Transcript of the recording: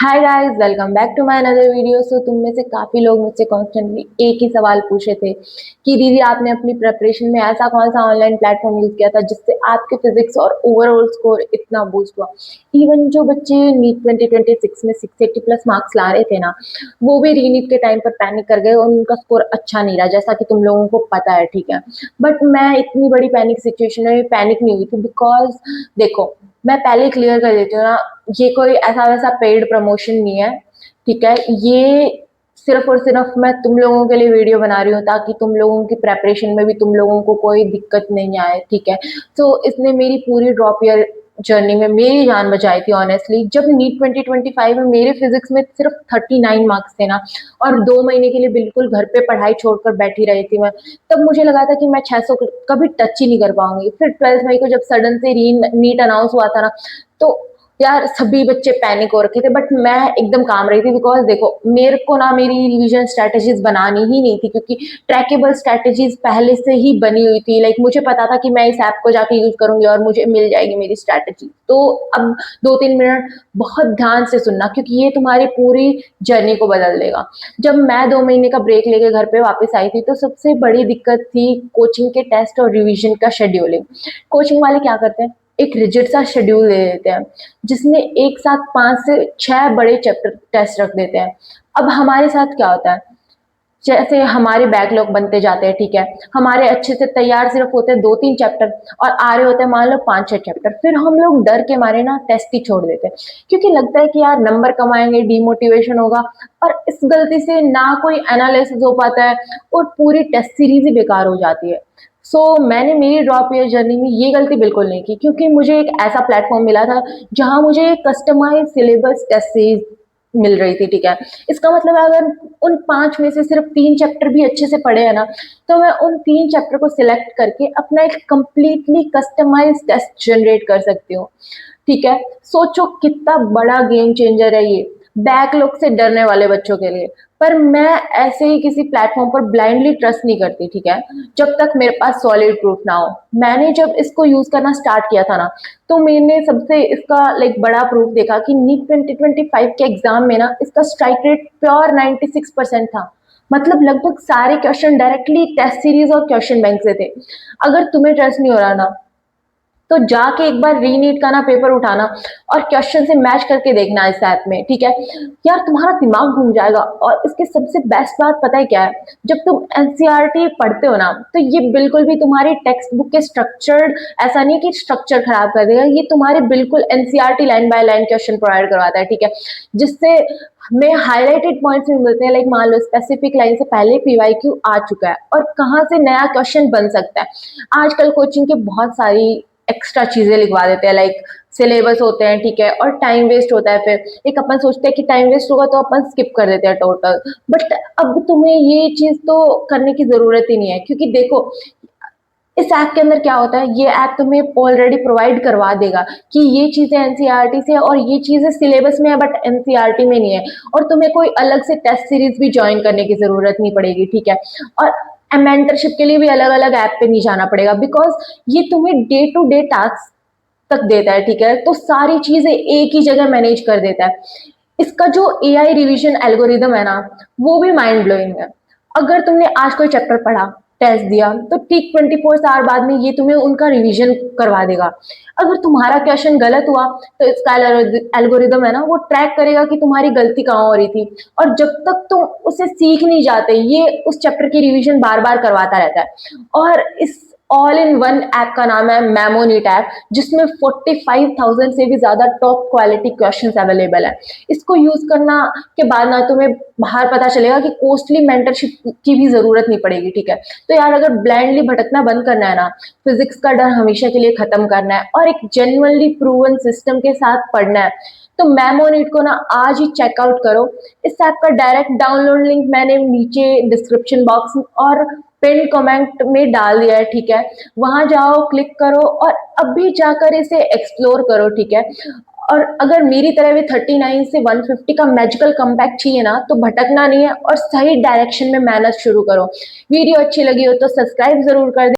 Hi guys, welcome back to my another video. So तुम में से काफ़ी लोग मुझसे कॉन्स्टेंटली एक ही सवाल पूछे थे कि दीदी आपने अपनी प्रिपरेशन में ऐसा कौन सा ऑनलाइन प्लेटफॉर्म यूज़ किया था जिससे आपके फिजिक्स और ओवरऑल स्कोर इतना बूस्ट हुआ। इवन जो बच्चे नीट 2026 में 680 प्लस मार्क्स ला रहे थे ना, वो भी रीनीट के टाइम पर पैनिक कर गए और उनका स्कोर अच्छा नहीं रहा, जैसा कि तुम लोगों को पता है, ठीक है। बट मैं इतनी बड़ी पैनिक सिचुएशन में पैनिक नहीं हुई थी, बिकॉज देखो, मैं पहले क्लियर कर देती हूँ ना, ये कोई ऐसा वैसा पेड प्रमोशन नहीं है, ठीक है। ये सिर्फ और सिर्फ मैं तुम लोगों के लिए वीडियो बना रही हूँ ताकि तुम लोगों की प्रेपरेशन में भी तुम लोगों को कोई दिक्कत नहीं आए, ठीक है। तो इसने मेरी पूरी ड्रॉप ईयर जर्नी में मेरी जान बचाई थी ऑनेस्टली। जब नीट 2025 में मेरे फिजिक्स में सिर्फ 39 मार्क्स थे ना, और 2 महीने के लिए बिल्कुल घर पे पढ़ाई छोड़कर बैठी रही थी मैं, तब मुझे लगा था कि मैं 600 कभी टच ही नहीं कर पाऊंगी। फिर 12 मई को जब सडन से नीट अनाउंस हुआ था ना, तो यार सभी बच्चे पैनिक हो रखे थे, बट मैं एकदम काम रही थी। बिकॉज देखो, मेरे को ना मेरी रिवीजन स्ट्रेटेजीज बनानी ही नहीं थी, क्योंकि ट्रैकेबल स्ट्रेटेजीज पहले से ही बनी हुई थी। लाइक मुझे पता था कि मैं इस ऐप को जाके यूज करूंगी और मुझे मिल जाएगी मेरी स्ट्रेटेजी। तो अब 2-3 मिनट बहुत ध्यान से सुनना, क्योंकि ये तुम्हारी पूरी जर्नी को बदल देगा। जब मैं 2 महीने का ब्रेक लेके घर पे वापस आई थी, तो सबसे बड़ी दिक्कत थी कोचिंग के टेस्ट और रिवीजन का शेड्यूलिंग। कोचिंग वाले क्या करते हैं, एक रिजिड सा शेड्यूल दे देते हैं जिसमें एक साथ 5 से 6 बड़े चैप्टर टेस्ट रख देते हैं। अब हमारे साथ क्या होता है, जैसे हमारे बैकलॉग बनते जाते हैं, ठीक है। हमारे अच्छे से तैयार सिर्फ होते हैं 2-3 चैप्टर, और आ रहे होते हैं मान लो 5-6 चैप्टर। फिर हम लोग डर के मारे ना टेस्ट ही छोड़ देते हैं, क्योंकि लगता है कि यार नंबर कम आएंगे, डिमोटिवेशन होगा। और इस गलती से ना कोई एनालिसिस हो पाता है और पूरी टेस्ट सीरीज ही बेकार हो जाती है। मैंने मेरी ड्रॉप ईयर जर्नी में ये गलती बिल्कुल नहीं की, क्योंकि मुझे एक ऐसा प्लेटफॉर्म मिला था जहां मुझे कस्टमाइज सिलेबस टेस्ट सीरीज मिल रही थी, ठीक है। इसका मतलब है, अगर उन 5 में से सिर्फ 3 चैप्टर भी अच्छे से पढ़े हैं ना, तो मैं उन 3 चैप्टर को सिलेक्ट करके अपना एक कंप्लीटली कस्टमाइज टेस्ट जनरेट कर सकती हूँ, ठीक है। सोचो कितना बड़ा गेम चेंजर है ये बैकलॉग से डरने वाले बच्चों के लिए। पर मैं ऐसे ही किसी प्लेटफॉर्म पर ब्लाइंडली ट्रस्ट नहीं करती, ठीक है, जब तक मेरे पास सॉलिड प्रूफ ना हो। मैंने जब इसको यूज करना स्टार्ट किया था ना, तो मैंने सबसे इसका लाइक बड़ा प्रूफ देखा कि नीट 2025 के एग्जाम में ना इसका स्ट्राइक रेट प्योर 96% था। मतलब लगभग सारे क्वेश्चन डायरेक्टली टेस्ट सीरीज और क्वेश्चन बैंक से थे। अगर तुम्हें ट्रस्ट नहीं हो रहा ना, तो जाके एक बार रीनीट का ना पेपर उठाना और क्वेश्चन से मैच करके देखना इस ऐप में, ठीक है। यार तुम्हारा दिमाग घूम जाएगा। और इसके सबसे बेस्ट बात पता है क्या है, जब तुम एनसीईआरटी पढ़ते हो ना, तो ये बिल्कुल भी तुम्हारी टेक्स्ट बुक के स्ट्रक्चर ऐसा नहीं कि स्ट्रक्चर खराब कर देगा, ये तुम्हारे बिल्कुल NCERT line by line question provide करवाता है, ठीक है। जिससे हमें हाईलाइटेड पॉइंट्स भी मिलते हैं, लाइक मान लो स्पेसिफिक लाइन से पहले पीवाईक्यू आ चुका है और कहाँ से नया क्वेश्चन बन सकता है। आजकल कोचिंग के बहुत सारी एक्स्ट्रा चीजें लिखवा देते हैं, लाइक सिलेबस होते हैं, ठीक है, और टाइम वेस्ट होता है। फिर एक अपन सोचते हैं कि टाइम वेस्ट होगा तो अपन स्किप कर देते हैं टोटल। बट अब तुम्हें ये चीज तो करने की जरूरत ही नहीं है, क्योंकि देखो इस ऐप के अंदर क्या होता है, ये ऐप तुम्हें ऑलरेडी प्रोवाइड करवा देगा कि ये चीजें एनसीईआरटी से और ये चीजें सिलेबस में है बट एनसीईआरटी में नहीं है, और तुम्हें कोई अलग से टेस्ट सीरीज भी ज्वाइन करने की जरूरत नहीं पड़ेगी, ठीक है। और मेंटरशिप के लिए भी अलग अलग ऐप पे नहीं जाना पड़ेगा, बिकॉज ये तुम्हें डे टू डे टास्क तक देता है, ठीक है। तो सारी चीजें एक ही जगह मैनेज कर देता है। इसका जो एआई रिवीजन एल्गोरिदम है ना, वो भी माइंड ब्लोइंग है। अगर तुमने आज कोई चैप्टर पढ़ा, टेस्ट दिया, तो ठीक 24 आवर बाद में ये तुम्हें उनका रिवीजन करवा देगा। अगर तुम्हारा क्वेश्चन गलत हुआ, तो इसका एल्गोरिदम है ना, वो ट्रैक करेगा कि तुम्हारी गलती कहाँ हो रही थी। और जब तक तुम उसे सीख नहीं जाते, ये उस चैप्टर की रिवीजन बार बार करवाता रहता है। और इस ऑल इन वन ऐप का नाम है मेमोनीट ऐप, जिसमें 45,000 से भी ज्यादा टॉप क्वालिटी क्वेश्चंस अवेलेबल है। इसको यूज करना के बाद ना तुम्हें बाहर पता चलेगा कि कॉस्टली मेंटरशिप की भी जरूरत नहीं पड़ेगी, ठीक है। तो यार अगर ब्लाइंडली भटकना बंद करना है ना, फिजिक्स का डर हमेशा के लिए खत्म करना है और एक जेन्युइनली प्रूवन सिस्टम के साथ पढ़ना है, तो मेमोनीट को ना आज ही चेकआउट करो। इस ऐप का डायरेक्ट डाउनलोड लिंक मैंने नीचे डिस्क्रिप्शन बॉक्स और पिन कमेंट में डाल दिया है, ठीक है। वहां जाओ, क्लिक करो और अभी जाकर इसे एक्सप्लोर करो, ठीक है। और अगर मेरी तरह भी 39 से 150 का मैजिकल कमबैक चाहिए ना, तो भटकना नहीं है और सही डायरेक्शन में मेहनत शुरू करो। वीडियो अच्छी लगी हो तो सब्सक्राइब जरूर कर